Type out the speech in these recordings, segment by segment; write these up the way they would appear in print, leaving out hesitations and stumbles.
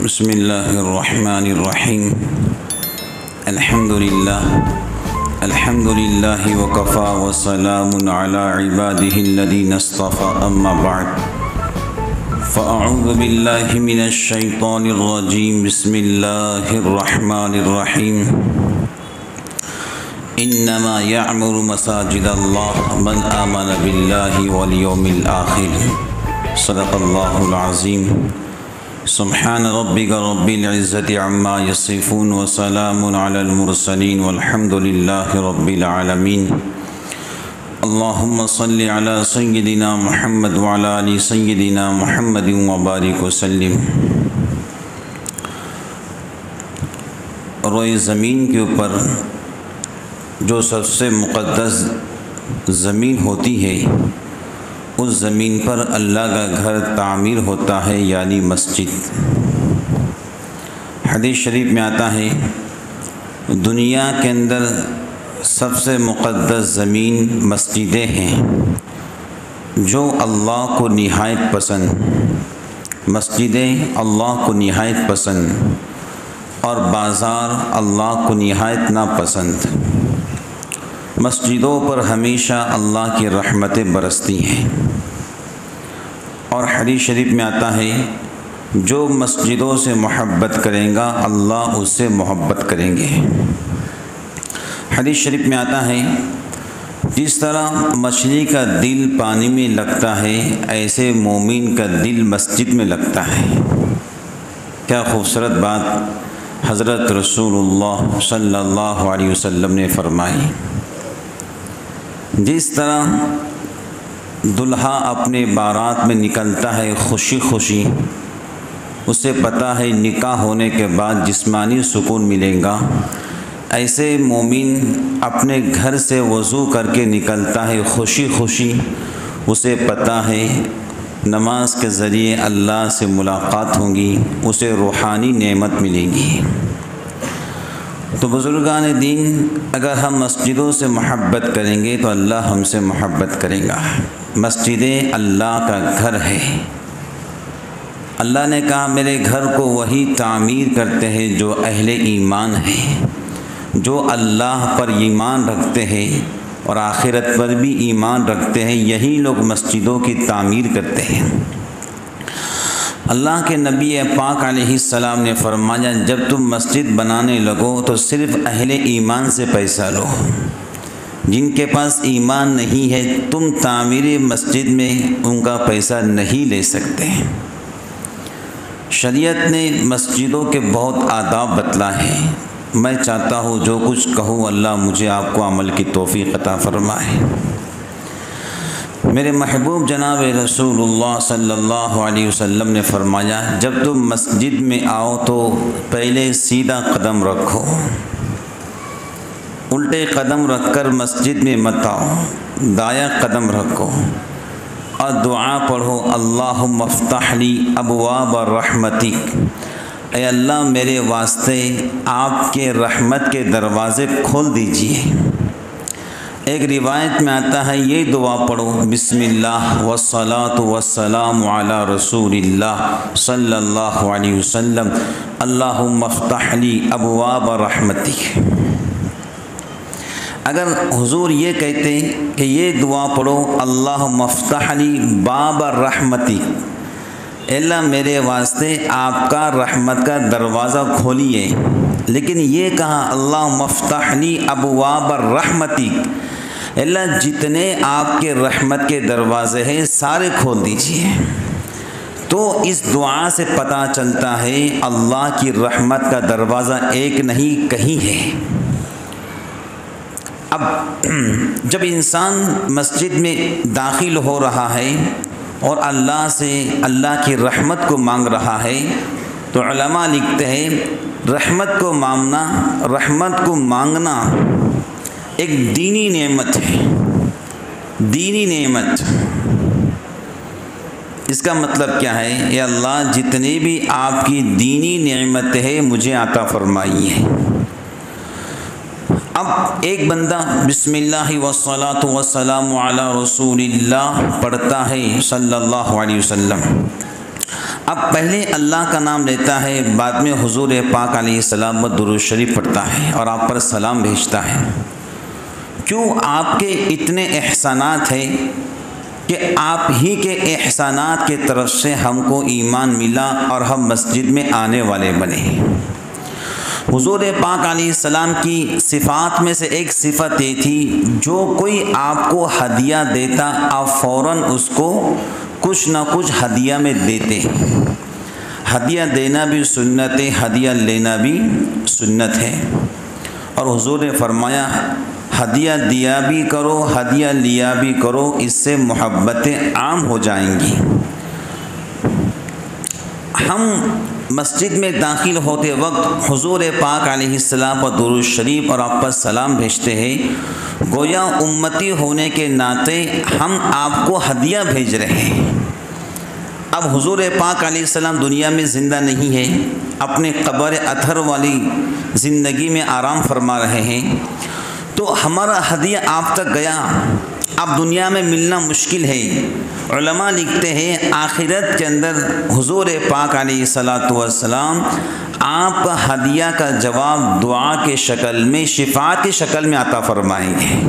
بسم اللہ الرحمن الرحیم الحمد للہ وکفا وسلام علی عباده الذین اصطفى اما بعد فاعوذ باللہ من الشیطان الرجیم بسم اللہ الرحمن الرحیم انما یعمر مساجد اللہ من آمن باللہ والیوم الآخر صدق اللہ العظیم سبحان ربک رب العزت عما یصفون وسلام علی المرسلین والحمد للہ رب العالمین اللہم صل علی سیدنا محمد وعلی آل سیدنا محمد وبارک وسلم۔ روئے زمین کے اوپر جو سب سے مقدس زمین ہوتی ہے اس زمین پر اللہ کا گھر تعمیر ہوتا ہے، یعنی مسجد۔ حدیث شریف میں آتا ہے دنیا کے اندر سب سے مقدس زمین مسجدیں ہیں جو اللہ کو نہایت پسند، مسجدیں اللہ کو نہایت پسند اور بازار اللہ کو نہایت ناپسند۔ مسجدوں پر ہمیشہ اللہ کی رحمتیں برستی ہیں، اور حدیث شریف میں آتا ہے جو مسجدوں سے محبت کرے گا اللہ اس سے محبت کریں گے۔ حدیث شریف میں آتا ہے جس طرح مچھلی کا دل پانی میں لگتا ہے ایسے مومن کا دل مسجد میں لگتا ہے۔ کیا خوبصورت بات حضرت رسول اللہ صلی اللہ علیہ وسلم نے فرمائی۔ جس طرح دلہا اپنے بارات میں نکلتا ہے خوشی خوشی، اسے پتہ ہے نکاح ہونے کے بعد جسمانی سکون ملے گا، ایسے مومن اپنے گھر سے وضو کر کے نکلتا ہے خوشی خوشی، اسے پتہ ہے نماز کے ذریعے اللہ سے ملاقات ہوگی، اسے روحانی نعمت ملے گی۔ تو بزرگان دین، اگر ہم مسجدوں سے محبت کریں گے تو اللہ ہم سے محبت کرے گا۔ مسجدیں اللہ کا گھر ہے۔ اللہ نے کہا میرے گھر کو وہی تعمیر کرتے ہیں جو اہل ایمان ہیں، جو اللہ پر ایمان رکھتے ہیں اور آخرت پر بھی ایمان رکھتے ہیں، یہی لوگ مسجدوں کی تعمیر کرتے ہیں۔ اللہ کے نبی پاک علیہ السلام نے فرمایا جب تم مسجد بنانے لگو تو صرف اہل ایمان سے پیسہ لو، جن کے پاس ایمان نہیں ہے تم تعمیر مسجد میں ان کا پیسہ نہیں لے سکتے۔ شریعت نے مسجدوں کے بہت آداب بتلائے ہیں۔ میں چاہتا ہوں جو کچھ کہوں اللہ مجھے آپ کو عمل کی توفیق عطا فرمائے۔ میرے محبوب جناب رسول اللہ صلی اللہ علیہ وسلم نے فرمایا جب تم مسجد میں آؤ تو پہلے سیدھا قدم رکھو، الٹے قدم رکھ کر مسجد میں مت آؤ، دایاں قدم رکھو اور دعا پڑھو اللہم افتح لی ابواب رحمتک، اے اللہ میرے واسطے آپ کے رحمت کے دروازے کھول دیجئے۔ ایک روایت میں آتا ہے یہ دعا پڑھو بسم اللہ والصلاۃ والسلام علی رسول اللہ صلی اللہ علیہ وسلم اللہم افتح لی ابواب رحمتک۔ اگر حضور یہ کہتے کہ یہ دعا پڑھو اللہم افتح لی باب رحمتک، اللہ میرے واسطے آپ کا رحمت کا دروازہ کھولیے، لیکن یہ کہا اللہم افتح لی ابواب رحمتک، اللہ جتنے آپ کے رحمت کے دروازے ہیں سارے کھول دیجئے۔ تو اس دعا سے پتہ چلتا ہے اللہ کی رحمت کا دروازہ ایک نہیں کہیں ہے۔ اب جب انسان مسجد میں داخل ہو رہا ہے اور اللہ سے اللہ کی رحمت کو مانگ رہا ہے تو علماء لکھتے ہیں رحمت کو مانگنا ایک دینی نعمت ہے، دینی نعمت۔ اس کا مطلب کیا ہے؟ اے اللہ جتنی بھی آپ کی دینی نعمت ہے مجھے عطا فرمائیے۔ اب ایک بندہ بسم اللہ والصلاۃ والسلام علی رسول اللہ پڑھتا ہے صلی اللہ علیہ وسلم، اب پہلے اللہ کا نام لیتا ہے، بعد میں حضور پاک علیہ السلام پر درود شریف پڑھتا ہے اور آپ پر سلام بھیجتا ہے۔ کیوں؟ آپ کے اتنے احسانات ہیں کہ آپ ہی کے احسانات کی طرف سے ہم کو ایمان ملا اور ہم مسجد میں آنے والے بنے۔ حضور پاک علیہ السلام کی صفات میں سے ایک صفت یہ تھی، جو کوئی آپ کو ہدیہ دیتا آپ فوراً اس کو کچھ نہ کچھ ہدیہ میں دیتے۔ ہدیہ دینا بھی سنت ہے، ہدیہ لینا بھی سنت ہے، اور حضور نے فرمایا ہدیہ دیا بھی کرو، ہدیہ لیا بھی کرو، اس سے محبتیں عام ہو جائیں گی۔ ہم مسجد میں داخل ہوتے وقت حضور پاک علیہ السلام پر درود شریف اور آپ پر سلام بھیجتے ہیں، گویا امتی ہونے کے ناطے ہم آپ کو ہدیہ بھیج رہے ہیں۔ اب حضور پاک علیہ السلام دنیا میں زندہ نہیں ہے، اپنے قبر اطہر والی زندگی میں آرام فرما رہے ہیں، تو ہمارا ہدیہ آپ تک گیا، اب دنیا میں ملنا مشکل ہے۔ علماء لکھتے ہیں آخرت کے اندر حضور پاک علیہ السلام آپ کا ہدیہ کا جواب دعا کے شکل میں، شفاعت کی شکل میں عطا فرمائیں گے۔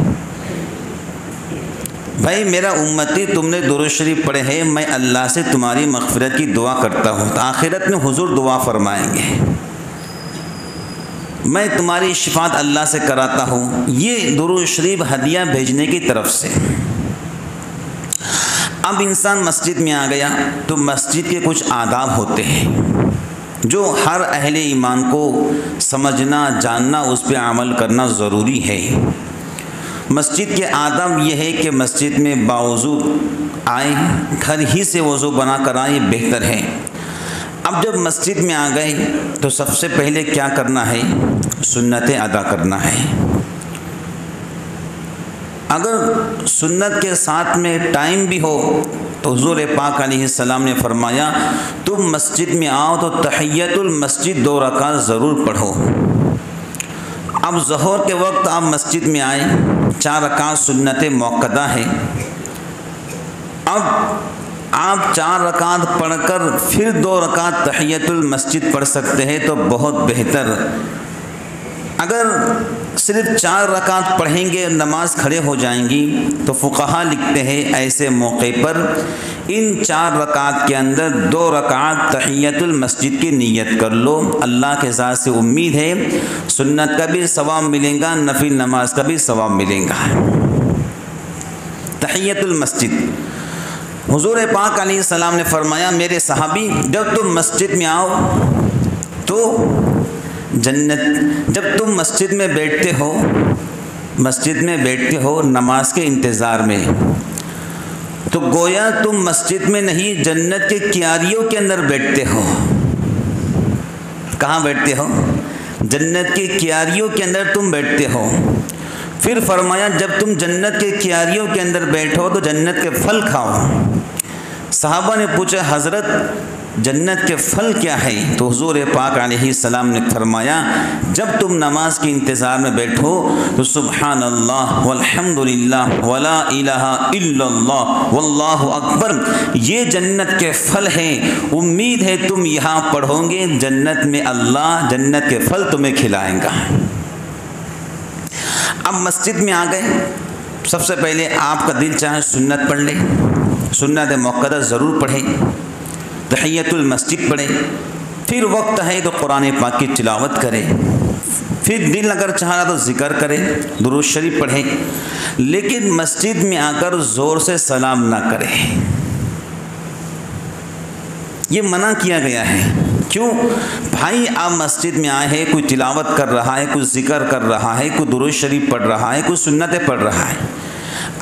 بھائی میرا امتی تم نے درود شریف پڑھے ہیں، میں اللہ سے تمہاری مغفرت کی دعا کرتا ہوں، تو آخرت میں حضور دعا فرمائیں گے، میں تمہاری شفاعت اللہ سے کراتا ہوں۔ یہ درود شریف ہدیہ بھیجنے کی طرف سے۔ اب انسان مسجد میں آ گیا تو مسجد کے کچھ آداب ہوتے ہیں جو ہر اہل ایمان کو سمجھنا، جاننا، اس پہ عمل کرنا ضروری ہے۔ مسجد کے آداب یہ ہے کہ مسجد میں باوضو آئیں، گھر ہی سے وضو بنا کر آئیں، یہ بہتر ہے۔ اب جب مسجد میں آ گئے تو سب سے پہلے کیا کرنا ہے؟ سنتیں ادا کرنا ہے۔ اگر سنت کے ساتھ میں ٹائم بھی ہو تو حضور پاک علیہ السلام نے فرمایا تم مسجد میں آؤ تو تحیت المسجد 2 رکعت ضرور پڑھو۔ اب ظہر کے وقت آپ مسجد میں آئیں، 4 رکعت سنت موقدہ ہے۔ اب آپ 4 رکعت پڑھ کر پھر 2 رکعت تحیت المسجد پڑھ سکتے ہیں تو بہت بہتر۔ اگر صرف 4 رکعت پڑھیں گے اور نماز کھڑے ہو جائیں گی تو فقہا لکھتے ہیں ایسے موقع پر ان 4 رکعت کے اندر 2 رکعت تحیت المسجد کی نیت کر لو، اللہ کے ذات سے امید ہے سنت کا بھی ثواب ملے گا، نفل نماز کا بھی ثواب ملے گا۔ تحیت المسجد، حضور پاک علیہ السلام نے فرمایا میرے صحابی جب تم مسجد میں آؤ تو جب تم مسجد میں بیٹھتے ہو نماز کے انتظار میں، تو گویا تم مسجد میں نہیں جنت کے کیاریوں کے اندر بیٹھتے ہو۔ کہاں بیٹھتے ہو؟ جنت کی کیاریوں کے اندر تم بیٹھتے ہو۔ پھر فرمایا جب تم جنت کے کیاریوں کے اندر بیٹھو تو جنت کے پھل کھاؤ۔ صحابہ نے پوچھا حضرت جنت کے پھل کیا ہے؟ تو حضور پاک علیہ السلام نے فرمایا جب تم نماز کے انتظار میں بیٹھو تو سبحان اللہ والحمد للہ ولا الہ الا اللہ واللہ اکبر، یہ جنت کے پھل ہیں، امید ہے تم یہاں پڑھو گے، جنت میں اللہ جنت کے پھل تمہیں کھلائیں گا۔ اب مسجد میں آ گئے، سب سے پہلے آپ کا دل چاہے سنت پڑھ لے، سنت موقدہ ضرور پڑھیں، تحیت المسجد پڑھیں، پھر وقت ہے تو قرآن پاک کی تلاوت کرے، پھر دل اگر چاہا تو ذکر کرے، درود شریف پڑھیں، لیکن مسجد میں آ کر زور سے سلام نہ کرے، یہ منع کیا گیا ہے۔ کیوں؟ بھائی آپ مسجد میں آئے ہیں، کوئی تلاوت کر رہا ہے، کوئی ذکر کر رہا ہے، کوئی درود شریف پڑھ رہا ہے، کوئی سنتیں پڑھ رہا ہے،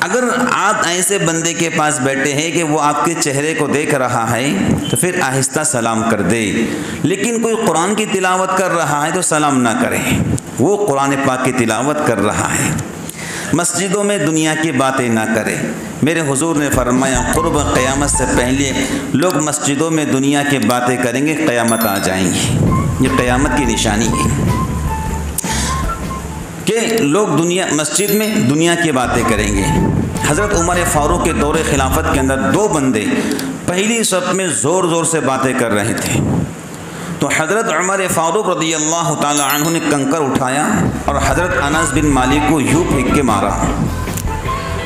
اگر آپ ایسے بندے کے پاس بیٹھے ہیں کہ وہ آپ کے چہرے کو دیکھ رہا ہے تو پھر آہستہ سلام کر دے، لیکن کوئی قرآن کی تلاوت کر رہا ہے تو سلام نہ کرے، وہ قرآن پاک کی تلاوت کر رہا ہے۔ مسجدوں میں دنیا کی باتیں نہ کرے، میرے حضور نے فرمایا قرب قیامت سے پہلے لوگ مسجدوں میں دنیا کی باتیں کریں گے، قیامت آ جائیں گی، یہ قیامت کی نشانی ہے کہ لوگ مسجد میں دنیا کی باتیں کریں گے۔ حضرت عمر فاروق کے دور خلافت کے اندر 2 بندے پہلی صف میں زور زور سے باتیں کر رہے تھے، تو حضرت عمر فاروق رضی اللہ تعالی عنہ نے کنکر اٹھایا اور حضرت انس بن مالک کو یوں پھینک کے مارا۔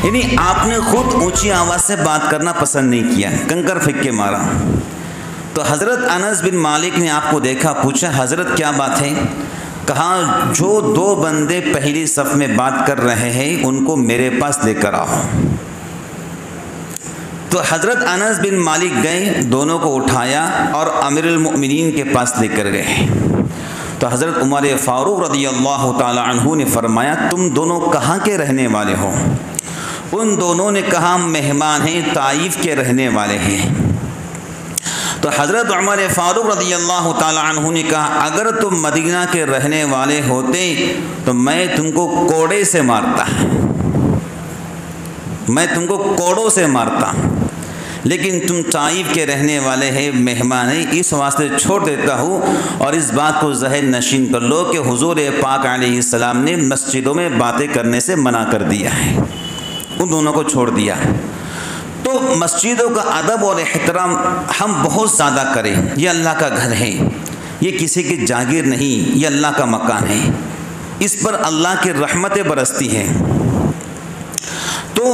یعنی آپ نے خود اونچی آواز سے بات کرنا پسند نہیں کیا، کنکر پھینک کے مارا۔ تو حضرت انس بن مالک نے آپ کو دیکھا، پوچھا حضرت کیا بات ہے؟ کہا جو 2 بندے پہلی صف میں بات کر رہے ہیں ان کو میرے پاس لے کر آؤ۔ تو حضرت انس بن مالک گئے، دونوں کو اٹھایا اور امیر المؤمنین کے پاس لے کر گئے۔ تو حضرت عمر فاروق رضی اللہ تعالی عنہ نے فرمایا تم دونوں کہاں کے رہنے والے ہو؟ ان دونوں نے کہا مہمان ہیں، طائف کے رہنے والے ہیں۔ تو حضرت عمر فاروق رضی اللہ تعالی عنہ نے کہا اگر تم مدینہ کے رہنے والے ہوتے تو میں تم کو کوڑے سے مارتا، میں تم کو کوڑوں سے مارتا، لیکن تم طائف کے رہنے والے ہیں، مہمان ہیں، اس واسطے چھوڑ دیتا ہوں۔ اور اس بات کو ذہن نشین کر لو کہ حضور پاک علیہ السلام نے مسجدوں میں باتیں کرنے سے منع کر دیا ہے، ان دونوں کو چھوڑ دیا۔ تو مسجدوں کا ادب اور احترام ہم بہت زیادہ کریں۔ یہ اللہ کا گھر ہے، یہ کسی کی جاگیر نہیں، یہ اللہ کا مکان ہے، اس پر اللہ کی رحمتیں برستی ہیں۔ تو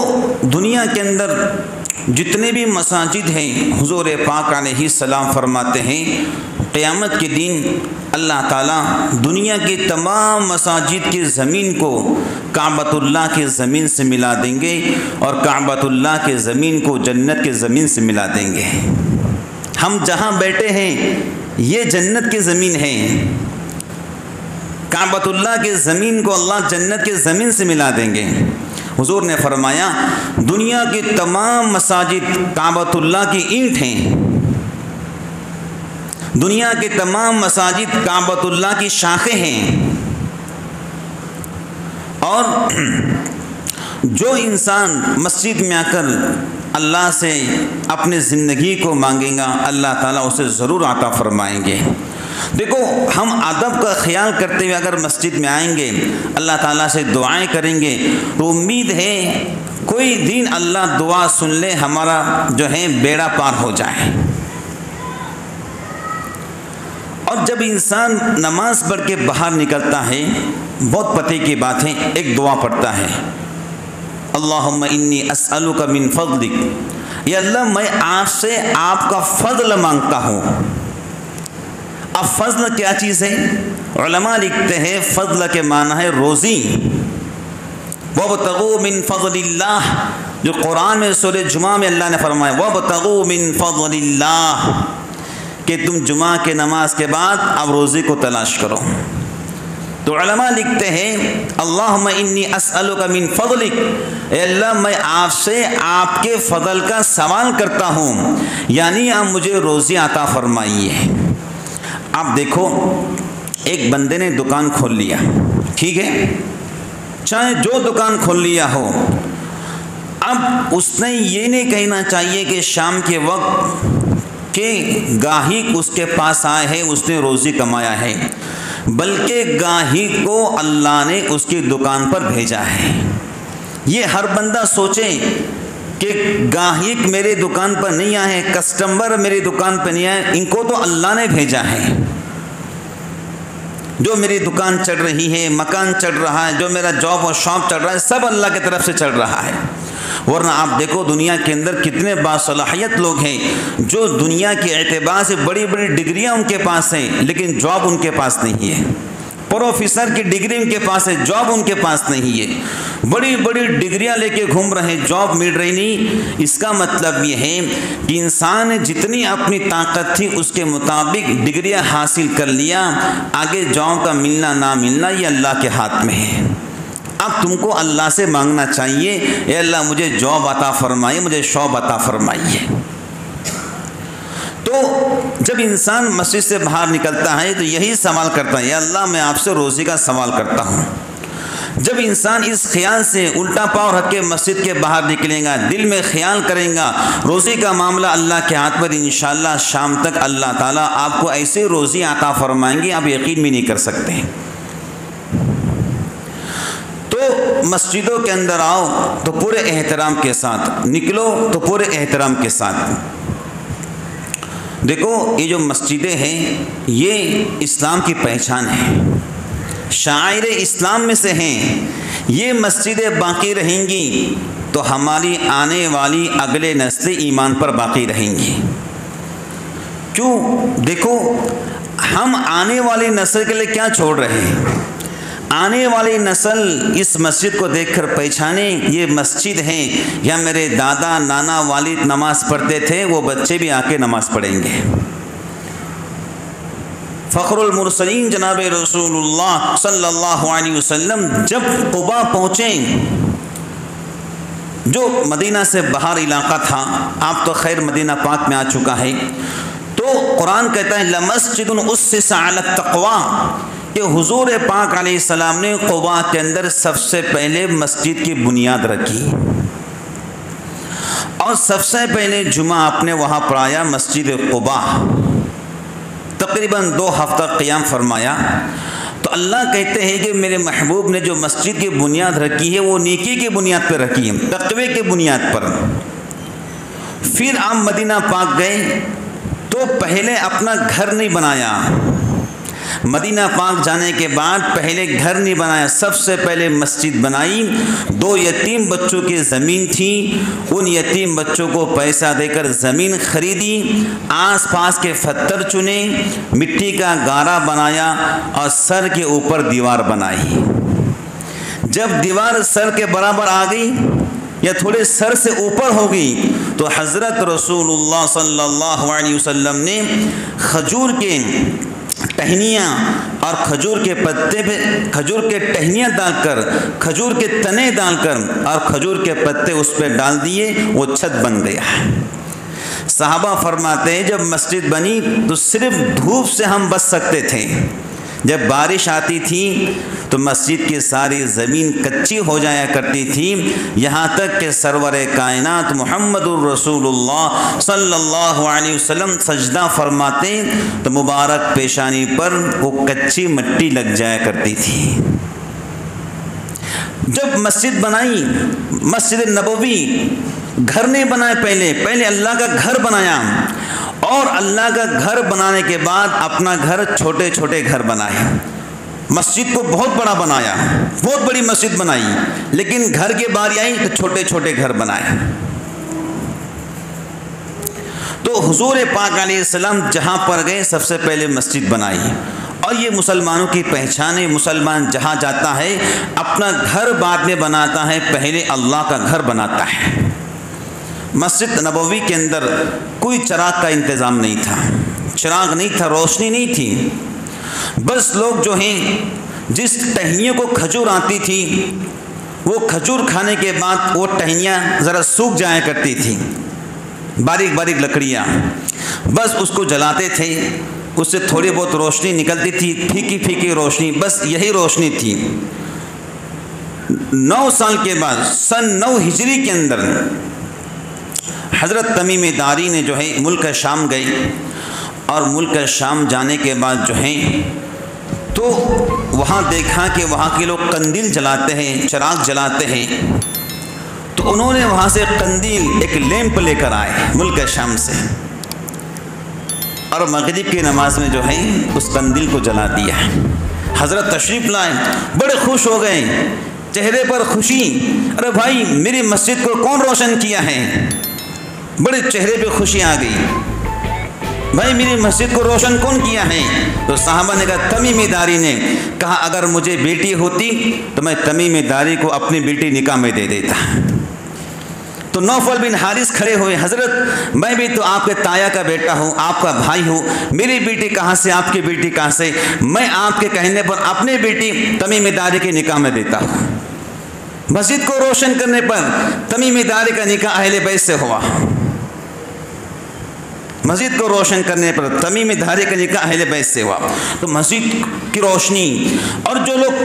دنیا کے اندر جتنے بھی مساجد ہیں، حضور پاک علیہ السلام فرماتے ہیں قیامت کے دن اللہ تعالیٰ دنیا کی تمام مساجد کی زمین کو کعبۃ اللہ کی زمین سے ملا دیں گے اور کعبۃ اللہ کی زمین کو جنت کی زمین سے ملا دیں گے۔ ہم جہاں بیٹھے ہیں یہ جنت کی زمین ہے، کعبۃ اللہ کی زمین کو اللہ جنت کی زمین سے ملا دیں گے۔ حضور نے فرمایا دنیا کی تمام مساجد کعبۃ اللہ کی اینٹ ہیں، دنیا کے تمام مساجد کعبۃ اللہ کی شاخیں ہیں، اور جو انسان مسجد میں آ کر اللہ سے اپنے زندگی کو مانگے گا اللہ تعالیٰ اسے ضرور عطا فرمائیں گے۔ دیکھو ہم ادب کا خیال کرتے ہوئے اگر مسجد میں آئیں گے، اللہ تعالیٰ سے دعائیں کریں گے، تو امید ہے کوئی دن اللہ دعا سن لے، ہمارا جو ہے بیڑا پار ہو جائے۔ اور جب انسان نماز پڑھ کے باہر نکلتا ہے بہت پتے کی بات ہے، ایک دعا پڑھتا ہے اللہم انی اسألک من فضلک، یا اللہ میں آپ سے آپ کا فضل مانگتا ہوں۔ اب فضل کیا چیز ہے؟ علماء لکھتے ہیں فضل کے معنی ہے روزی۔ وَابْتَغُوا مِن فَضْلِ اللَّهِ، جو قرآن میں سورہ جمعہ میں اللہ نے فرمایا وَابْتَغُوا مِن فَضْلِ اللَّهِ، کہ تم جمعہ کے نماز کے بعد اب روزی کو تلاش کرو۔ تو علماء لکھتے ہیں اللہم انی اسألک من فضلک، اے اللہ میں آپ سے آپ کے فضل کا سوال کرتا ہوں، یعنی آپ مجھے روزی عطا فرمائیے۔ آپ دیکھو ایک بندے نے دکان کھول لیا، ٹھیک ہے، چاہے جو دکان کھول لیا ہو، اب اس نے یہ نہیں کہنا چاہیے کہ شام کے وقت کہ گاہک اس کے پاس آئے ہیں اس نے روزی کمایا ہے، بلکہ گاہک کو اللہ نے اس کی دکان پر بھیجا ہے۔ یہ ہر بندہ سوچے کہ گاہک میرے دکان پر نہیں آئے، کسٹمر میری دکان پر نہیں آئے، ان کو تو اللہ نے بھیجا ہے۔ جو میری دکان چل رہی ہے، مکان چل رہا ہے، جو میرا جاب اور شاپ چل رہا ہے، سب اللہ کی طرف سے چل رہا ہے۔ ورنہ آپ دیکھو دنیا کے اندر کتنے باصلاحیت لوگ ہیں جو دنیا کے اعتبار سے بڑی بڑی ڈگریاں ان کے پاس ہیں لیکن جاب ان کے پاس نہیں ہے، پروفیسر کی ڈگری ان کے پاس ہے، جاب ان کے پاس نہیں ہے، بڑی بڑی ڈگریاں لے کے گھوم رہے ہیں، جاب مل رہی نہیں۔ اس کا مطلب یہ ہے کہ انسان نے جتنی اپنی طاقت تھی اس کے مطابق ڈگریاں حاصل کر لیا، آگے جاب کا ملنا نہ ملنا یہ اللہ کے ہاتھ میں ہے۔ اب تم کو اللہ سے مانگنا چاہیے اے اللہ مجھے جاب عطا فرمائیے، مجھے شعب عطا فرمائیے۔ تو جب انسان مسجد سے باہر نکلتا ہے تو یہی سوال کرتا ہے، یا اللہ میں آپ سے روزی کا سوال کرتا ہوں۔ جب انسان اس خیال سے الٹا پاؤں رکھ کے مسجد کے باہر نکلے گا، دل میں خیال کرے گا روزی کا معاملہ اللہ کے ہاتھ پر، انشاءاللہ شام تک اللہ تعالیٰ آپ کو ایسے روزی عطا فرمائیں گے آپ یقین بھی نہیں کر سکتے۔ تو مسجدوں کے اندر آؤ تو پورے احترام کے ساتھ نکلو، تو پورے احترام کے ساتھ دیکھو یہ جو مسجدیں ہیں یہ اسلام کی پہچان ہے، شاعر اسلام میں سے ہیں۔ یہ مسجدیں باقی رہیں گی تو ہماری آنے والی اگلے نسلیں ایمان پر باقی رہیں گی۔ کیوں؟ دیکھو ہم آنے والی نسل کے لیے کیا چھوڑ رہے ہیں؟ آنے والی نسل اس مسجد کو دیکھ کر پہچانے یہ مسجد ہے، یا میرے دادا نانا والد نماز پڑھتے تھے، وہ بچے بھی آ کے نماز پڑھیں گے۔ فخر المرسلین جناب رسول اللہ صلی اللہ علیہ وسلم جب قباء پہنچے، جو مدینہ سے باہر علاقہ تھا، آپ تو خیر مدینہ پاک میں آ چکا ہے، تو قرآن کہتا ہے لَمَسْجِدٌ أُسِّسَ عَلَى التَّقْوَىٰ، کہ حضور پاک علیہ السلام نے قباء کے اندر سب سے پہلے مسجد کی بنیاد رکھی، اور سب سے پہلے جمعہ آپ نے وہاں پڑھایا مسجد قباء، تقریباً 2 ہفتہ قیام فرمایا۔ تو اللہ کہتے ہیں کہ میرے محبوب نے جو مسجد کی بنیاد رکھی ہے وہ نیکی کی بنیاد پر رکھی ہے، تقوی کی بنیاد پر۔ پھر آپ مدینہ پاک گئے تو پہلے اپنا گھر نہیں بنایا، مدینہ پاک جانے کے بعد پہلے گھر نہیں بنایا، سب سے پہلے مسجد بنائی۔ 2 یتیم بچوں کی زمین تھی، ان یتیم بچوں کو پیسہ دے کر زمین خریدی، آس پاس کے پتھر چنے، مٹی کا گارا بنایا اور سر کے اوپر دیوار بنائی۔ جب دیوار سر کے برابر آ گئی یا تھوڑے سر سے اوپر ہو گئی تو حضرت رسول اللہ صلی اللہ علیہ وسلم نے کھجور کے ٹہنیاں اور کھجور کے پتے پہ کھجور کے ٹہنیاں ڈال کر، کھجور کے تنے ڈال کر اور کھجور کے پتے اس پہ ڈال دیے، وہ چھت بن گیا۔ صحابہ فرماتے ہیں جب مسجد بنی تو صرف دھوپ سے ہم بچ سکتے تھے، جب بارش آتی تھی تو مسجد کی ساری زمین کچی ہو جایا کرتی تھی، یہاں تک کہ سرور کائنات محمد الرسول اللہ صلی اللہ علیہ وسلم سجدہ فرماتے تو مبارک پیشانی پر وہ کچی مٹی لگ جایا کرتی تھی۔ جب مسجد بنائی، مسجد نبوی، گھر نہیں بنائے، پہلے اللہ کا گھر بنایا، اور اللہ کا گھر بنانے کے بعد اپنا گھر چھوٹے چھوٹے گھر بنائے۔ مسجد کو بہت بڑا بنایا، بہت بڑی مسجد بنائی، لیکن گھر کی باری آئی تو چھوٹے چھوٹے گھر بنائے۔ تو حضور پاک علیہ السلام جہاں پر گئے سب سے پہلے مسجد بنائی، اور یہ مسلمانوں کی پہچان ہے۔ مسلمان جہاں جاتا ہے اپنا گھر بعد میں بناتا ہے، پہلے اللہ کا گھر بناتا ہے۔ مسجد نبوی کے اندر کوئی چراغ کا انتظام نہیں تھا، چراغ نہیں تھا، روشنی نہیں تھی، بس لوگ جو ہیں جس ٹہنیوں کو کھجور آتی تھی وہ کھجور کھانے کے بعد وہ ٹہنیاں ذرا سوکھ جایا کرتی تھی، باریک باریک لکڑیاں، بس اس کو جلاتے تھے، اس سے تھوڑی بہت روشنی نکلتی تھی، پھیکی پھیکی روشنی، بس یہی روشنی تھی۔ 9 سال کے بعد سن 9 ہجری کے اندر حضرت تمیم داری نے جو ہے ملک شام گئی، اور ملک شام جانے کے بعد جو ہے تو وہاں دیکھا کہ وہاں کے لوگ قندیل جلاتے ہیں، چراغ جلاتے ہیں، تو انہوں نے وہاں سے قندیل ایک لیمپ لے کر آئے ملک شام سے، اور مغرب کی نماز میں جو ہے اس قندیل کو جلا دیا۔ حضرت تشریف لائے، بڑے خوش ہو گئے، چہرے پر خوشی، ارے بھائی میری مسجد کو کون روشن کیا ہے؟ بڑے چہرے پہ خوشی آ گئی، بھائی میری مسجد کو روشن کون کیا ہے؟ تو صحابہ نے کہا تمیم داری نے، کہا اگر مجھے بیٹی ہوتی تو میں تمیم داری کو اپنی بیٹی نکاح میں دے دیتا۔ تو نوفل بن حارث کھڑے ہوئے، حضرت میں بھی تو آپ کے تایا کا بیٹا ہوں، آپ کا بھائی ہوں، میری بیٹی کہاں سے، آپ کی بیٹی کہاں سے؟ میں آپ کے کہنے پر اپنی بیٹی تمیم داری کے نکاح میں دیتا ہوں۔ مسجد کو روشن کرنے پر تمیم داری کا نکاح اہل بیت سے ہوا، مسجد کو روشن کرنے پر تمیم داری کا نکاح اہل بیت سے ہوا۔ تو مسجد کی روشنی، اور جو لوگ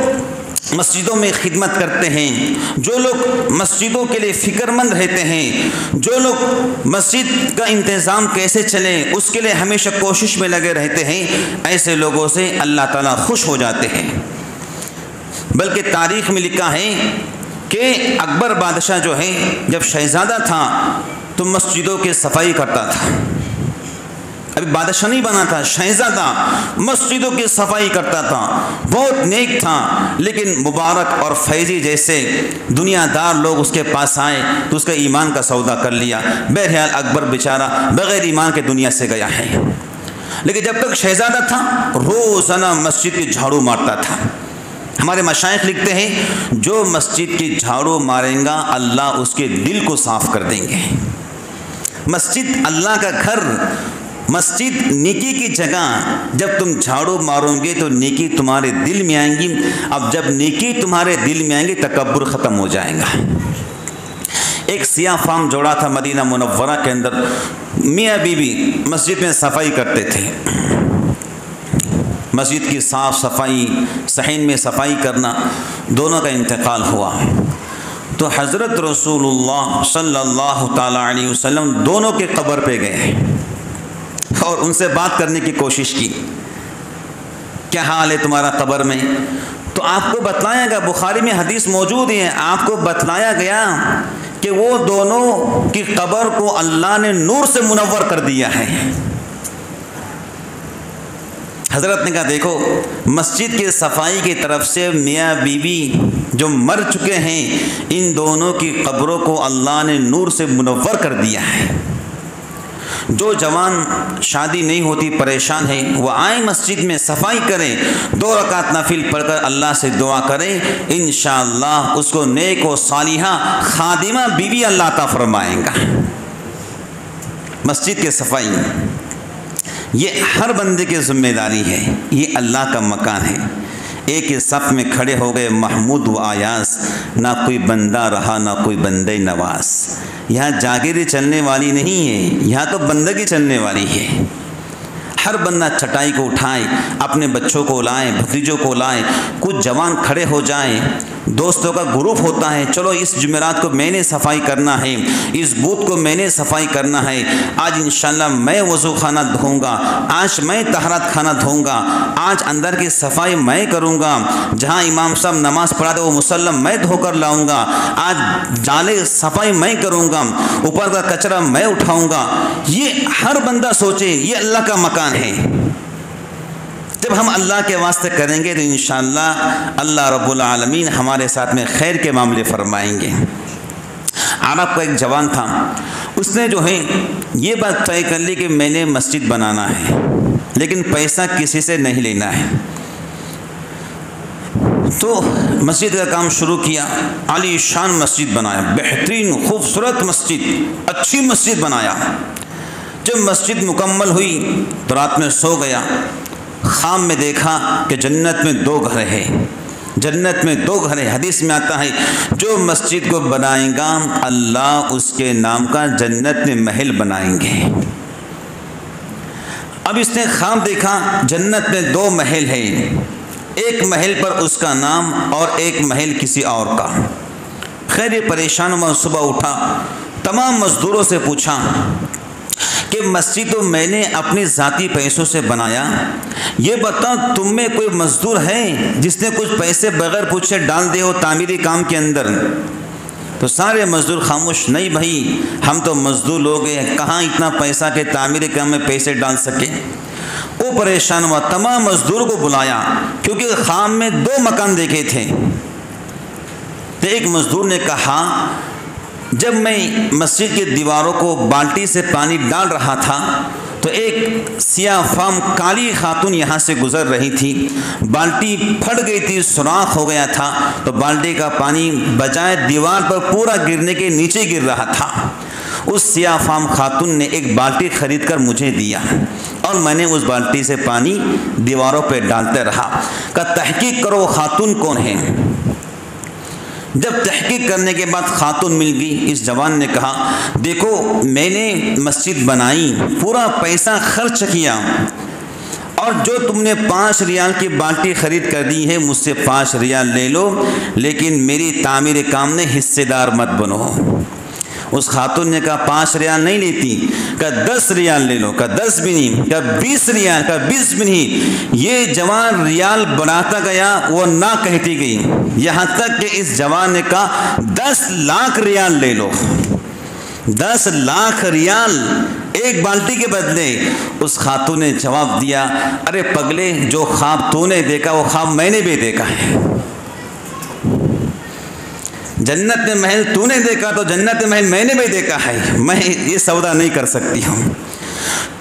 مسجدوں میں خدمت کرتے ہیں، جو لوگ مسجدوں کے لیے فکر مند رہتے ہیں، جو لوگ مسجد کا انتظام کیسے چلے اس کے لیے ہمیشہ کوشش میں لگے رہتے ہیں، ایسے لوگوں سے اللہ تعالیٰ خوش ہو جاتے ہیں۔ بلکہ تاریخ میں لکھا ہے کہ اکبر بادشاہ جو ہے جب شہزادہ تھا تو مسجدوں کی صفائی کرتا تھا، ابھی بادشاہ نہیں بنا تھا، شہزادہ، مسجدوں کی صفائی کرتا تھا، بہت نیک تھا، لیکن مبارک اور فیضی جیسے دنیا دار لوگ اس کے پاس آئے تو اس کا ایمان کا سودا کر لیا۔ بہرحال اکبر بیچارہ بغیر ایمان کے دنیا سے گیا ہے، لیکن جب تک شہزادہ تھا روزانہ مسجد کی جھاڑو مارتا تھا۔ ہمارے مشائخ لکھتے ہیں جو مسجد کی جھاڑو ماریں گا اللہ اس کے دل کو صاف کر دیں گے۔ مسجد اللہ کا گھر، مسجد نیکی کی جگہ، جب تم جھاڑو مارو گے تو نیکی تمہارے دل میں آئیں گی۔ اب جب نیکی تمہارے دل میں آئیں گی تکبر ختم ہو جائے گا۔ ایک سیاہ فام جوڑا تھا مدینہ منورہ کے اندر، میاں بیوی مسجد میں صفائی کرتے تھے۔ مسجد کی صاف صفائی، صحن میں صفائی کرنا، دونوں کا انتقال ہوا تو حضرت رسول اللہ صلی اللہ تعالیٰ علیہ وسلم دونوں کے قبر پہ گئے اور ان سے بات کرنے کی کوشش کی، کیا حال ہے تمہارا قبر میں؟ تو آپ کو بتلایا گیا، بخاری میں حدیث موجود ہے، آپ کو بتلایا گیا کہ وہ دونوں کی قبر کو اللہ نے نور سے منور کر دیا ہے۔ حضرت نے کہا دیکھو مسجد کی صفائی کی طرف سے میاں بیوی جو مر چکے ہیں ان دونوں کی قبروں کو اللہ نے نور سے منور کر دیا ہے۔ جو جوان شادی نہیں ہوتی پریشان ہے وہ آئیں مسجد میں صفائی کریں، 2 رکعت نفل پڑھ کر اللہ سے دعا کریں، انشاءاللہ اس کو نیک و صالحہ خادمہ بیوی اللہ عطا فرمائیں گا۔ مسجد کی صفائی یہ ہر بندے کی ذمہ داری ہے، یہ اللہ کا مکان ہے۔ ایک ہی صف میں کھڑے ہو گئے محمود و آیاس، نہ کوئی بندہ رہا نہ کوئی بندہ نواز۔ یہاں جاگیریں چلنے والی نہیں ہے، یہاں تو بندگی چلنے والی ہے۔ ہر بندہ چٹائی کو اٹھائے، اپنے بچوں کو لائیں، بھتیجوں کو لائیں، کچھ جوان کھڑے ہو جائیں، دوستوں کا گروپ ہوتا ہے، چلو اس جمعرات کو میں نے صفائی کرنا ہے، اس بدھ کو میں نے صفائی کرنا ہے، آج انشاءاللہ میں وضو خانہ دھوؤں گا، آج میں طہارت خانہ دھوؤں گا، آج اندر کی صفائی میں کروں گا، جہاں امام صاحب نماز پڑھا دے وہ مسلم میں دھو کر لاؤں گا، آج جالے صفائی میں کروں گا، اوپر کا کچرا میں اٹھاؤں گا۔ یہ ہر بندہ سوچے یہ اللہ کا مکان ہے۔ جب ہم اللہ کے واسطے کریں گے تو انشاءاللہ اللہ رب العالمین ہمارے ساتھ میں خیر کے معاملے فرمائیں گے۔ عرب کا ایک جوان تھا، اس نے جو ہے یہ بات طے کر لی کہ میں نے مسجد بنانا ہے لیکن پیسہ کسی سے نہیں لینا ہے، تو مسجد کا کام شروع کیا، عالی شان مسجد بنایا، بہترین خوبصورت مسجد، اچھی مسجد بنایا۔ جب مسجد مکمل ہوئی تو رات میں سو گیا، خواب میں دیکھا کہ جنت میں 2 گھر ہیں، جنت میں 2 گھر ہیں۔ حدیث میں آتا ہے جو مسجد کو بنائے گا اللہ اس کے نام کا جنت میں محل بنائیں گے۔ اب اس نے خواب دیکھا جنت میں 2 محل ہیں، ایک محل پر اس کا نام اور ایک محل کسی اور کا۔ خیر یہ پریشان ہوا، صبح اٹھا تمام مزدوروں سے پوچھا کہ مسجد تو میں نے اپنی ذاتی پیسوں سے بنایا، یہ بتاؤ تم میں کوئی مزدور ہے جس نے کچھ پیسے بغیر پوچھے ڈال دے ہو تعمیری کام کے اندر؟ تو سارے مزدور خاموش، نہیں بھائی ہم تو مزدور لوگ ہیں، کہاں اتنا پیسہ کہ تعمیری کام میں پیسے ڈال سکے۔ وہ پریشان ہوا، تمام مزدور کو بلایا کیونکہ خواب میں 2 مکان دیکھے تھے۔ تو ایک مزدور نے کہا جب میں مسجد کی دیواروں کو بالٹی سے پانی ڈال رہا تھا تو ایک سیاہ فام کالی خاتون یہاں سے گزر رہی تھی، بالٹی پھٹ گئی تھی، سوراخ ہو گیا تھا، تو بالٹی کا پانی بجائے دیوار پر پورا گرنے کے نیچے گر رہا تھا۔ اس سیاہ فام خاتون نے ایک بالٹی خرید کر مجھے دیا اور میں نے اس بالٹی سے پانی دیواروں پہ ڈالتے رہا۔ کہا تحقیق کرو خاتون کون ہے۔ جب تحقیق کرنے کے بعد خاتون مل گئی، اس جوان نے کہا دیکھو میں نے مسجد بنائی، پورا پیسہ خرچ کیا، اور جو تم نے 5 ریال کی بالٹی خرید کر دی ہے مجھ سے 5 ریال لے لو، لیکن میری تعمیر کام میں حصے دار مت بنو۔ اس خاتون نے کہا 5 ریال نہیں لیتی، کہا 10 ریال لے لو، کہا 10 بھی نہیں، کہا 20 ریال، کہا 20 بھی نہیں۔ یہ جوان ریال بڑھاتا گیا، وہ نہ کہتی گئی، یہاں تک کہ اس جوان نے کہا 10 لاکھ ریال لے لو۔ 10 لاکھ ریال ایک بالٹی کے بدلے اس خاتون نے جواب دیا، ارے پگلے، جو خواب تو نے دیکھا وہ خواب میں نے بھی دیکھا ہے۔ جنت میں محل تو نے دیکھا تو جنت میں محل میں نے بھی دیکھا ہے، میں یہ سودا نہیں کر سکتی ہوں۔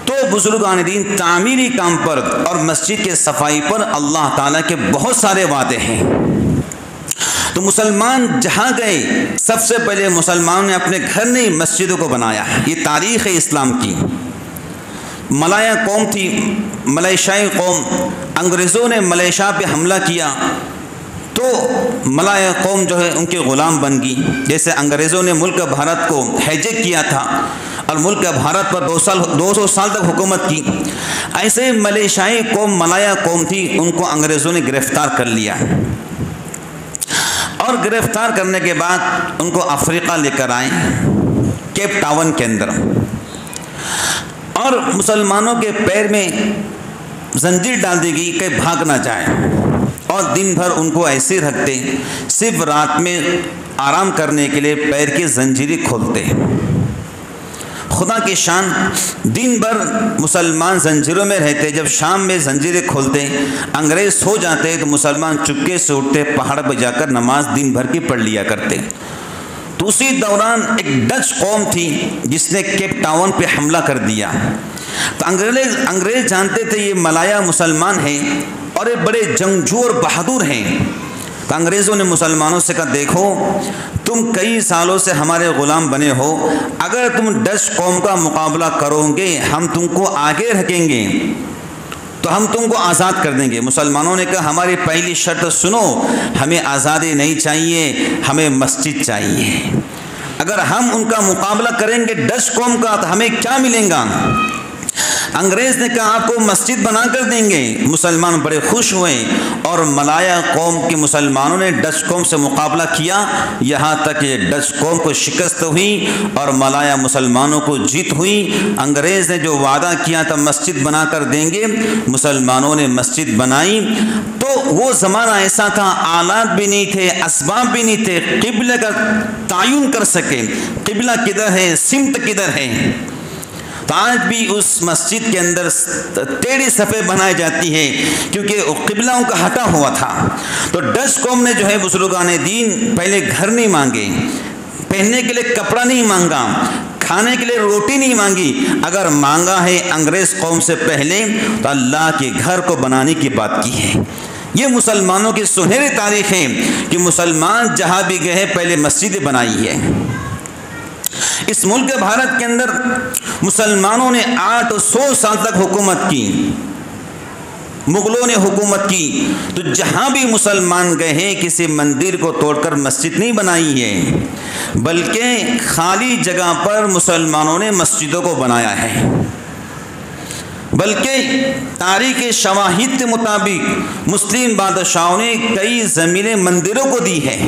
تو بزرگان دین تعمیری کام پر اور مسجد کے صفائی پر اللہ تعالیٰ کے بہت سارے وعدے ہیں۔ تو مسلمان جہاں گئے، سب سے پہلے مسلمان نے اپنے گھر نہیں مسجدوں کو بنایا۔ یہ تاریخ ہے اسلام کی۔ ملایا قوم تھی، ملیشیائی قوم، انگریزوں نے ملیشیا پہ حملہ کیا تو ملایا قوم جو ہے ان کے غلام بن گئی۔ جیسے انگریزوں نے ملک بھارت کو ہیجک کیا تھا اور ملک بھارت پر 200 سال تک حکومت کی، ایسے ملیشیائی قوم ملایا قوم تھی، ان کو انگریزوں نے گرفتار کر لیا اور گرفتار کرنے کے بعد ان کو افریقہ لے کر آئے، کیپ ٹاؤن کے اندر، اور مسلمانوں کے پیر میں زنجیر ڈال دی گئی کہ بھاگ نہ جائے، اور دن بھر ان کو ایسے رکھتے، صرف رات میں آرام کرنے کے لیے پیر کی زنجیریں کھولتے۔ خدا کی شان، دن بھر مسلمان زنجیروں میں رہتے، جب شام میں زنجیریں کھولتے، انگریز سو جاتے تو مسلمان چپکے سے اٹھتے، پہاڑ پہ جا کر نماز دن بھر کی پڑھ لیا کرتے۔ تو اسی دوران ایک ڈچ قوم تھی جس نے کیپ ٹاؤن پہ حملہ کر دیا۔ تو انگریز جانتے تھے یہ ملایا مسلمان ہیں اور یہ بڑے جنگجو اور بہادر ہیں۔ تو انگریزوں نے مسلمانوں سے کہا، دیکھو تم کئی سالوں سے ہمارے غلام بنے ہو، اگر تم ڈچ قوم کا مقابلہ کرو گے ہم تم کو آگے رکھیں گے تو ہم تم کو آزاد کر دیں گے۔ مسلمانوں نے کہا، ہماری پہلی شرط سنو، ہمیں آزادی نہیں چاہیے، ہمیں مسجد چاہیے۔ اگر ہم ان کا مقابلہ کریں گے ڈچ قوم کا تو ہمیں کیا ملے گا؟ انگریز نے کہا، آپ کو مسجد بنا کر دیں گے۔ مسلمان بڑے خوش ہوئے اور ملایا قوم کے مسلمانوں نے ڈچ قوم سے مقابلہ کیا، یہاں تک کہ ڈچ قوم کو شکست ہوئی اور ملایا مسلمانوں کو جیت ہوئی۔ انگریز نے جو وعدہ کیا تھا مسجد بنا کر دیں گے، مسلمانوں نے مسجد بنائی۔ تو وہ زمانہ ایسا تھا، آلات بھی نہیں تھے، اسباب بھی نہیں تھے، قبلہ کا تعین کر سکے، قبلہ کدھر ہے، سمت کدھر ہے۔ تو آج بھی اس مسجد کے اندر ٹیڑھی صفیں بنائی جاتی ہے کیونکہ قبلہ ان کا ہٹا ہوا تھا۔ تو ڈچ قوم نے جو ہے بزرگان دین پہلے گھر نہیں مانگے، پہننے کے لیے کپڑا نہیں مانگا، کھانے کے لیے روٹی نہیں مانگی، اگر مانگا ہے انگریز قوم سے پہلے تو اللہ کے گھر کو بنانے کی بات کی ہے۔ یہ مسلمانوں کی سنہری تاریخ ہے کہ مسلمان جہاں بھی گئے پہلے مسجد بنائی ہے۔ اس ملک بھارت کے اندر مسلمانوں نے 800 سال تک حکومت کی، مغلوں نے حکومت کی، تو جہاں بھی مسلمان گئے ہیں کسی مندر کو توڑ کر مسجد نہیں بنائی ہے، بلکہ خالی جگہ پر مسلمانوں نے مسجدوں کو بنایا ہے۔ بلکہ تاریخ شواہد کے مطابق مسلم بادشاہوں نے کئی زمینیں مندروں کو دی ہے،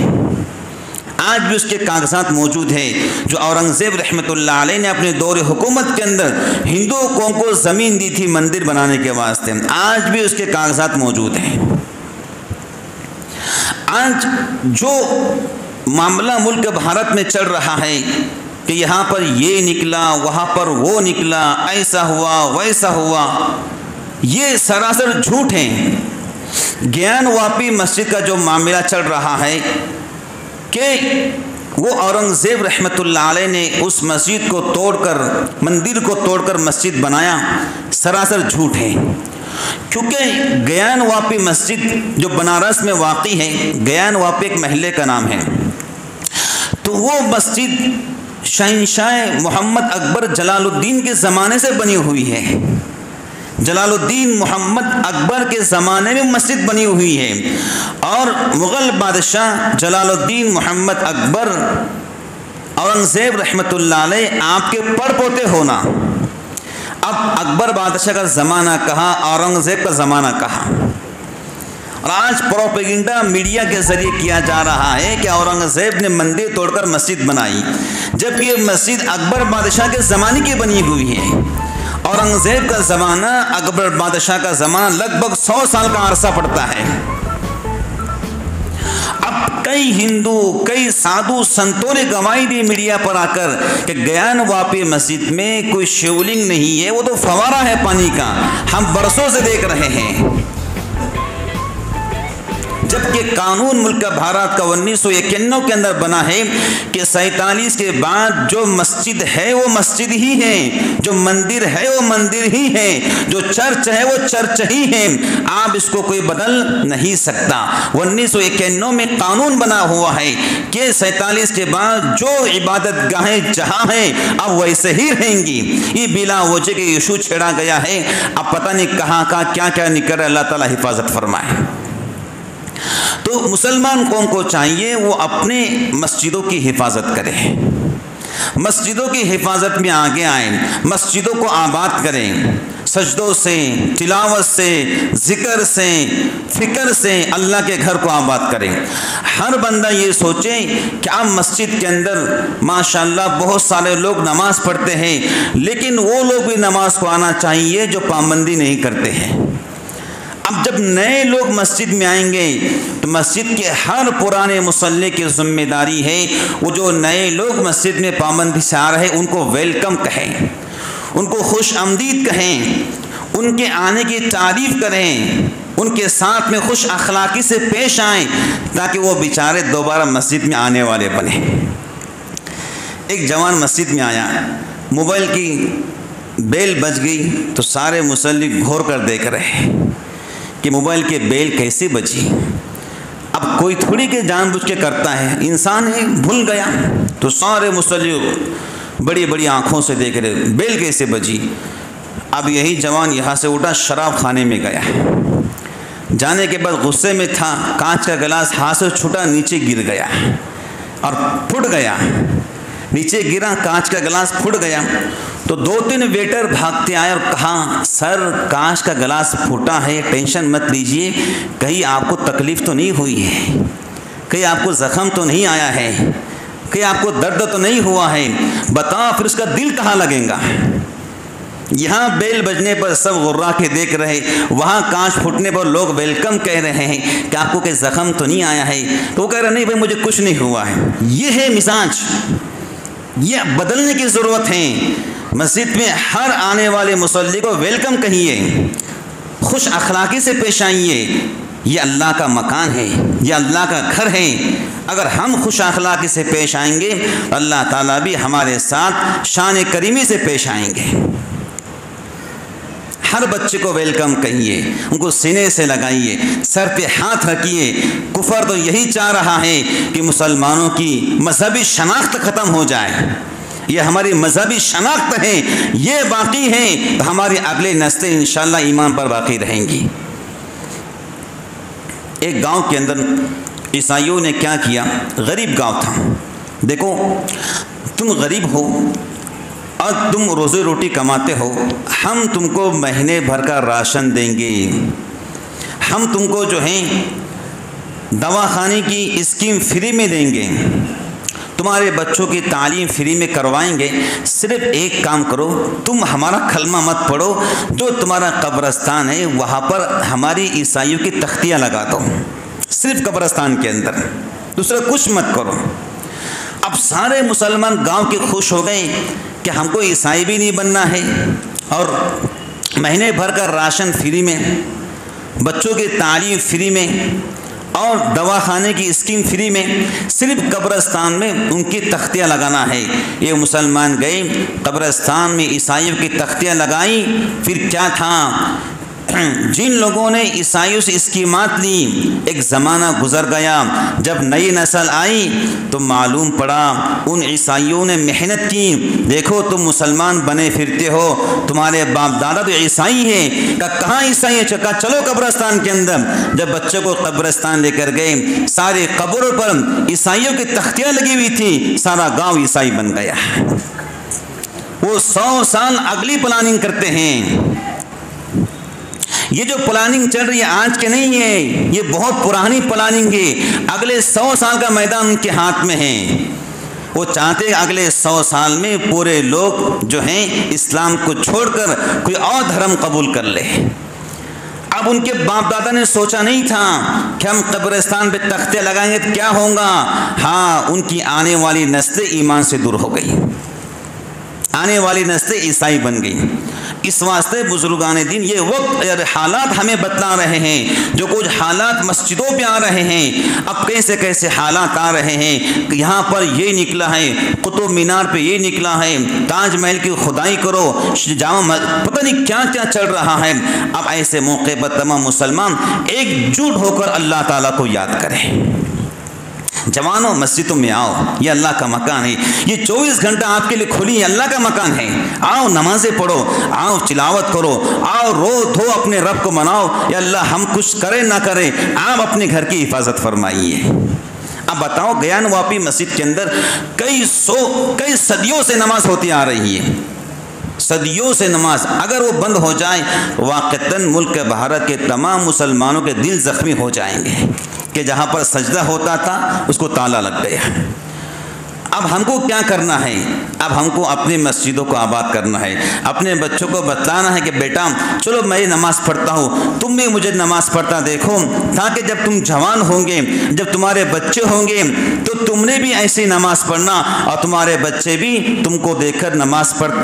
آج بھی اس کے کاغذات موجود ہیں۔ جو اورنگزیب رحمۃ اللہ علیہ نے اپنے دور حکومت کے اندر ہندو قوم کو زمین دی تھی مندر بنانے کے واسطے، آج بھی اس کے کاغذات موجود ہیں۔ آج جو معاملہ ملک بھارت میں چل رہا ہے کہ یہاں پر یہ نکلا، وہاں پر وہ نکلا، ایسا ہوا ویسا ہوا، یہ سراسر جھوٹ ہیں۔ گیان واپی مسجد کا جو معاملہ چل رہا ہے کہ وہ اورنگزیب رحمۃ اللہ علیہ نے اس مسجد کو توڑ کر، مندر کو توڑ کر مسجد بنایا، سراسر جھوٹ ہے۔ کیونکہ گیان واپی مسجد جو بنارس میں واقع ہے، گیان واپی ایک محلے کا نام ہے، تو وہ مسجد شہنشاہ محمد اکبر جلال الدین کے زمانے سے بنی ہوئی ہے۔ جلال الدین محمد اکبر کے زمانے میں مسجد بنی ہوئی ہے، اور مغل بادشاہ جلال الدین محمد اکبر اورنگزیب رحمۃ اللہ علیہ آپ کے پڑ پوتے ہونا، اب اکبر بادشاہ کا زمانہ کہا، اورنگزیب کا زمانہ کہا، اور آج پروپیگنڈا میڈیا کے ذریعے کیا جا رہا ہے کہ اورنگزیب نے مندر توڑ کر مسجد بنائی، جبکہ یہ مسجد اکبر بادشاہ کے زمانے کی بنی ہوئی ہے۔ اورنگزیب کا زمانہ اکبر بادشاہ کا زمانہ لگ بھگ 100 سال کا عرصہ پڑتا ہے۔ اب کئی ہندو کئی سادھو سنتوں نے گواہی دی میڈیا پر آ کر کہ گیان واپی مسجد میں کوئی شیولنگ نہیں ہے، وہ تو فوارہ ہے پانی کا، ہم برسوں سے دیکھ رہے ہیں۔ جبکہ قانون ملک بھارت کا 1991 کے اندر بنا ہے کہ 47 کے بعد جو مسجد ہے وہ مسجد ہی ہے، جو مندر ہے وہ مندر ہی ہے، جو چرچ ہے وہ چرچ ہی ہے، آپ اس کو کوئی بدل نہیں سکتا۔ 1991 میں قانون بنا ہوا ہے کہ 47 کے بعد جو عبادت گاہیں جہاں ہیں اب ویسے ہی رہیں گی۔ یہ بلا وجہ کے ایشو چھیڑا گیا ہے، اب پتہ نہیں کہاں کیا کیا نکل رہا ہے، اللہ تعالیٰ حفاظت فرمائے۔ تو مسلمان قوم کو چاہیے وہ اپنے مسجدوں کی حفاظت کرے، مسجدوں کی حفاظت میں آگے آئیں، مسجدوں کو آباد کریں، سجدوں سے، تلاوت سے، ذکر سے، فکر سے اللہ کے گھر کو آباد کریں۔ ہر بندہ یہ سوچے کہ آپ مسجد کے اندر ماشاءاللہ بہت سارے لوگ نماز پڑھتے ہیں، لیکن وہ لوگ بھی نماز کو آنا چاہیے جو پابندی نہیں کرتے ہیں۔ اب جب نئے لوگ مسجد میں آئیں گے تو مسجد کے ہر پرانے مصلی کی ذمہ داری ہے وہ جو نئے لوگ مسجد میں پابندی سے آ رہے ہیں ان کو ویلکم کہیں، ان کو خوش آمدید کہیں، ان کے آنے کی تعریف کریں، ان کے ساتھ میں خوش اخلاقی سے پیش آئیں تاکہ وہ بیچارے دوبارہ مسجد میں آنے والے بنیں۔ ایک جوان مسجد میں آیا، موبائل کی بیل بج گئی تو سارے مصلی گھور کر دیکھ رہے کہ موبائل کے بیل کیسے بجی۔ اب کوئی تھوڑی کے جان بوجھ کے کرتا ہے، انسان ہے بھول گیا، تو سارے مصلی بڑی بڑی آنکھوں سے دیکھ رہے بیل کیسے بجی۔ اب یہی جوان یہاں سے اٹھا شراب خانے میں گیا، جانے کے بعد غصے میں تھا، کانچ کا گلاس ہاتھ سے چھوٹا نیچے گر گیا اور پھٹ گیا، نیچے گرا کانچ کا گلاس پھٹ گیا۔ تو 2-3 ویٹر بھاگتے آئے اور کہا سر کانچ کا گلاس پھوٹا ہے، ٹینشن مت لیجئے، کہیں آپ کو تکلیف تو نہیں ہوئی ہے، کہیں آپ کو زخم تو نہیں آیا ہے، کہیں آپ کو درد تو نہیں ہوا ہے، بتاؤ پھر اس کا دل کہاں لگے گا۔ یہاں بیل بجنے پر سب غرا کے دیکھ رہے، وہاں کانچ پھوٹنے پر لوگ ویلکم کہہ رہے ہیں کہ آپ کو کہ زخم تو نہیں آیا ہے، تو وہ کہہ رہے نہیں بھائی مجھے کچھ نہیں ہوا ہے۔ یہ ہے مزاج، یہ بدلنے کی ضرورت ہے۔ مسجد میں ہر آنے والے مصلی کو ویلکم کہیے، خوش اخلاقی سے پیش آئیے، یہ اللہ کا مکان ہے، یہ اللہ کا گھر ہے۔ اگر ہم خوش اخلاقی سے پیش آئیں گے اللہ تعالیٰ بھی ہمارے ساتھ شان کریمی سے پیش آئیں گے۔ ہر بچے کو ویلکم کہیے، ان کو سینے سے لگائیے، سر پہ ہاتھ رکھیے۔ کفر تو یہی چاہ رہا ہے کہ مسلمانوں کی مذہبی شناخت ختم ہو جائے، یہ ہماری مذہبی شناخت ہے، یہ باقی ہے تو ہماری اگلی نسلیں انشاءاللہ ایمان پر باقی رہیں گی۔ ایک گاؤں کے اندر عیسائیوں نے کیا کیا، غریب گاؤں تھا، دیکھو تم غریب ہو اور تم روزی روٹی کماتے ہو، ہم تم کو مہینے بھر کا راشن دیں گے، ہم تم کو جو ہے دواخانے کی اسکیم فری میں دیں گے، تمہارے بچوں کی تعلیم فری میں کروائیں گے، صرف ایک کام کرو تم ہمارا کلمہ مت پڑھو، جو تمہارا قبرستان ہے وہاں پر ہماری عیسائیوں کی تختیاں لگا دو، صرف قبرستان کے اندر، دوسرا کچھ مت کرو۔ اب سارے مسلمان گاؤں کے خوش ہو گئے کہ ہم کو عیسائی بھی نہیں بننا ہے اور مہینے بھر کا راشن فری میں، بچوں کی تعلیم فری میں اور دواخانے کی اسکیم فری میں، صرف قبرستان میں ان کی تختیاں لگانا ہے۔ یہ مسلمان گئے قبرستان میں عیسائیوں کی تختیاں لگائیں، پھر کیا تھا جن لوگوں نے عیسائیوں سے اسکیمات لی، ایک زمانہ گزر گیا، جب نئی نسل آئی تو معلوم پڑا ان عیسائیوں نے محنت کی، دیکھو تم مسلمان بنے پھرتے ہو، تمہارے باپ دادا تو عیسائی ہیں، کہاں عیسائی ہیں، کہا چلو قبرستان کے اندر۔ جب بچوں کو قبرستان لے کر گئے، سارے قبروں پر عیسائیوں کی تختیاں لگی ہوئی تھی، سارا گاؤں عیسائی بن گیا۔ وہ 100 سال اگلی پلاننگ کرتے ہیں، یہ جو پلاننگ چل رہی ہے آج کے نہیں ہے، یہ بہت پرانی پلاننگ ہے، اگلے 100 سال کا میدان ان کے ہاتھ میں ہے۔ وہ چاہتے ہیں اگلے 100 سال میں پورے لوگ جو ہیں اسلام کو چھوڑ کر کوئی اور دھرم قبول کر لے۔ اب ان کے باپ دادا نے سوچا نہیں تھا کہ ہم قبرستان پہ تختے لگائیں گے تو کیا ہوگا؟ ہاں، ان کی آنے والی نسلیں ایمان سے دور ہو گئی، آنے والی نسلیں عیسائی بن گئی۔ اس واسطے بزرگان دین یہ وقت اور حالات ہمیں بتلا رہے ہیں، جو کچھ حالات مسجدوں پہ آ رہے ہیں، اب کیسے کیسے حالات آ رہے ہیں، یہاں پر یہ نکلا ہے، قطب مینار پہ یہ نکلا ہے، تاج محل کی کھدائی کرو، جامع پتہ نہیں کیا کیا چل رہا ہے۔ اب ایسے موقع پر تمام مسلمان ایک جٹ ہو کر اللہ تعالیٰ کو یاد کریں۔ جوانوں، مسجدوں میں آؤ، یہ اللہ کا مکان ہے، یہ 24 گھنٹہ آپ کے لیے کھلی ہے، اللہ کا مکان ہے۔ آؤ نمازیں پڑھو، آؤ تلاوت کرو، آؤ رو دھو اپنے رب کو مناؤ، یا اللہ ہم کچھ کریں نہ کریں، آپ اپنے گھر کی حفاظت فرمائیے۔ اب بتاؤ، گیان واپی مسجد کے اندر کئی صدیوں سے نماز ہوتی آ رہی ہے، صدیوں سے نماز، اگر وہ بند ہو جائے واقعتاً ملک بھارت کے تمام مسلمانوں کے دل زخمی ہو جائیں گے کہ جہاں پر سجدہ ہوتا تھا اس کو تالا لگ گیا۔ اب ہم کو کیا کرنا ہے؟ اب ہم کو اپنی مسجدوں کو آباد کرنا ہے، اپنے بچوں کو بتلانا ہے کہ بیٹا چلو میں نماز پڑھتا ہوں، تم بھی مجھے نماز پڑھتا دیکھو، تاکہ جب تم جوان ہوں گے، جب تمہارے بچے ہوں گے تو تم نے بھی ایسی نماز پڑھنا، اور تمہارے بچے بھی تم کو دیکھ کر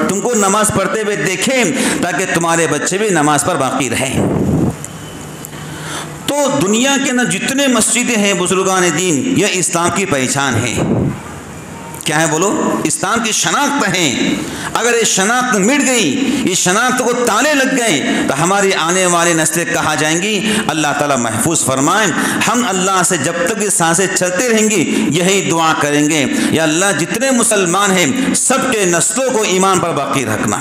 تم کو نماز پڑھتے ہوئے دیکھیں، تاکہ تمہارے بچے بھی نماز پر باقی رہیں۔ تو دنیا کے اندر جتنے مسجدیں ہیں بزرگان دین، یہ اسلام کی پہچان ہے۔ کیا ہے بولو؟ اسلام کی شناخت ہے۔ اگر یہ شناخت مٹ گئی، یہ شناخت کو تالے لگ گئے، تو ہماری آنے والی نسلیں کہاں جائیں گی؟ اللہ تعالیٰ محفوظ فرمائیں۔ ہم اللہ سے جب تک یہ سانسیں چلتے رہیں گی یہی دعا کریں گے، یا اللہ جتنے مسلمان ہیں سب کے نسلوں کو ایمان پر باقی رکھنا۔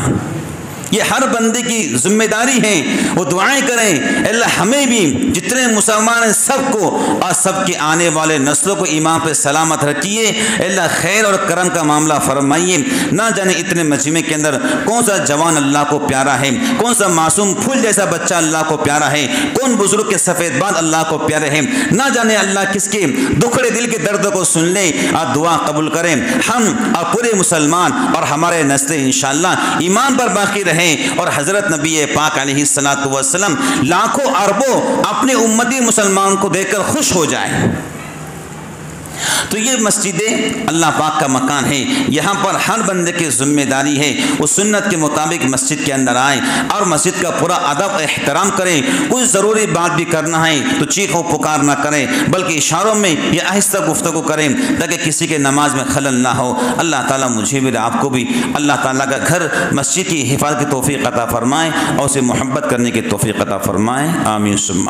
یہ ہر بندے کی ذمہ داری ہے، وہ دعائیں کریں، اللہ ہمیں بھی جتنے مسلمان ہیں سب کو اور سب کے آنے والے نسلوں کو ایمان پہ سلامت رکھیے، اللہ خیر اور کرم کا معاملہ فرمائیے۔ نہ جانے اتنے مجمع کے اندر کون سا جوان اللہ کو پیارا ہے، کون سا معصوم پھول جیسا بچہ اللہ کو پیارا ہے، کون بزرگ کے سفید بال اللہ کو پیارے ہیں، نہ جانے اللہ کس کے دکھڑے دل کے درد کو سن لے اور دعا قبول کریں۔ ہم اور پورے مسلمان اور ہمارے نسلیں انشاءاللہ ایمان پر باقی رہیں، اور حضرت نبی پاک علیہ الصلوۃ والسلام لاکھوں اربوں اپنے امتی مسلمان کو دیکھ کر خوش ہو جائیں۔ تو یہ مسجدیں اللہ پاک کا مکان ہے، یہاں پر ہر بندے کی ذمہ داری ہے وہ سنت کے مطابق مسجد کے اندر آئیں اور مسجد کا پورا ادب احترام کریں۔ کوئی ضروری بات بھی کرنا ہے تو چیخ و پکار نہ کریں، بلکہ اشاروں میں یا آہستہ گفتگو کریں تاکہ کسی کے نماز میں خلل نہ ہو۔ اللہ تعالیٰ مجھے بھی آپ کو بھی اللہ تعالیٰ کا گھر مسجد کی حفاظت کی توفیق عطا فرمائے اور اسے محبت کرنے کی توفیق عطا فرمائے، آمین ثم